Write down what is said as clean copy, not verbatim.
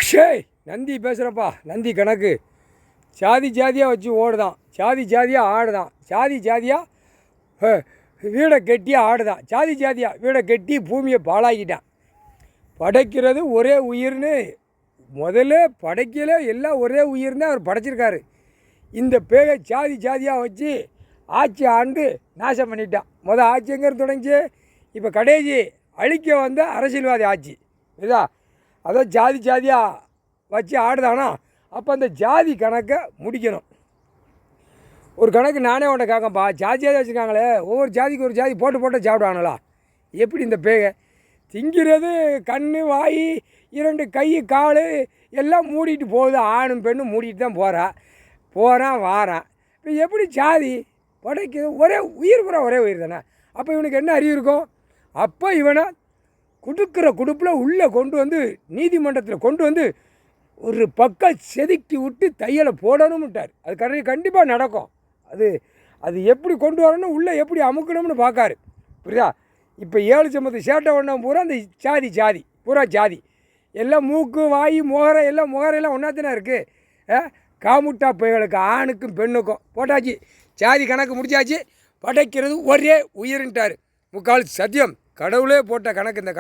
ஷேய் நந்தி பேசுகிறப்பா. நந்தி கணக்கு ஜாதி ஜாதியாக வச்சு ஓடுதான், ஜாதி ஜாதியாக ஆடுதான், ஜாதி ஜாதியாக வீடை கெட்டியாக ஆடுதான், ஜாதி ஜாதியாக வீடை கெட்டி பூமியை பாழாக்கிட்டான். படைக்கிறது ஒரே உயிர்னு முதல்ல படைக்கல, எல்லாம் ஒரே உயிர்னு அவர் படைச்சிருக்காரு. இந்த பேரை ஜாதி ஜாதியாக வச்சு ஆட்சி ஆண்டு நாசம் பண்ணிட்டான். ஆட்சி எங்கேருந்து தொடங்கிச்சு? இப்போ கடைசி அழிக்க வந்த அரசியல்வாதி ஆட்சி இதா. அதான் ஜாதி ஜாதியாக வச்சு ஆடுதானா, அப்போ அந்த ஜாதி கணக்கை முடிக்கணும். ஒரு கணக்கு நானே உன்னை கேட்கப்பா, ஜாதி ஜாதியாக வச்சுருக்காங்களே, ஒவ்வொரு ஜாதிக்கு ஒரு ஜாதி போட்டு போட்டு சாப்பிடுவாங்களா? எப்படி இந்த பேகை திங்கிறது? கண் வாய் 2 கை கால் எல்லாம் மூடிட்டு போகுது. ஆணும் பெண்ணும் மூடிட்டு தான் போகிறான் வாரான். இப்போ எப்படி ஜாதி படைக்குது? ஒரே உயிர் பூரா ஒரே உயிர் தானே. அப்போ இவனுக்கு என்ன அறிவு இருக்கும்? அப்போ இவனை கொடுக்குற கொடுப்பில் உள்ளே கொண்டு வந்து நீதிமன்றத்தில் கொண்டு வந்து ஒரு பக்கம் செதுக்கி விட்டு தையலை போடணும்ட்டார். அது கண்டிப்பாக நடக்கும். அது எப்படி கொண்டு வரணும், உள்ளே எப்படி அமுக்கணும்னு பார்க்காரு. புரியுதா? இப்போ 7 சமத்து சேட்டை ஒன்றும் பூரா அந்த ஜாதி பூரா ஜாதி எல்லாம் மூக்கு வாய் எல்லாம் முகரெல்லாம் ஒன்றா தானே இருக்குது. காமுட்டா பையர்களுக்கு ஆணுக்கும் பெண்ணுக்கும் போட்டாச்சு, ஜாதி கணக்கு முடிச்சாச்சு. படைக்கிறது ஒரே உயிர்ன்ட்டார். முக்கால் சத்தியம் கடவுளே போட்ட கணக்கு இந்த கணக்கு.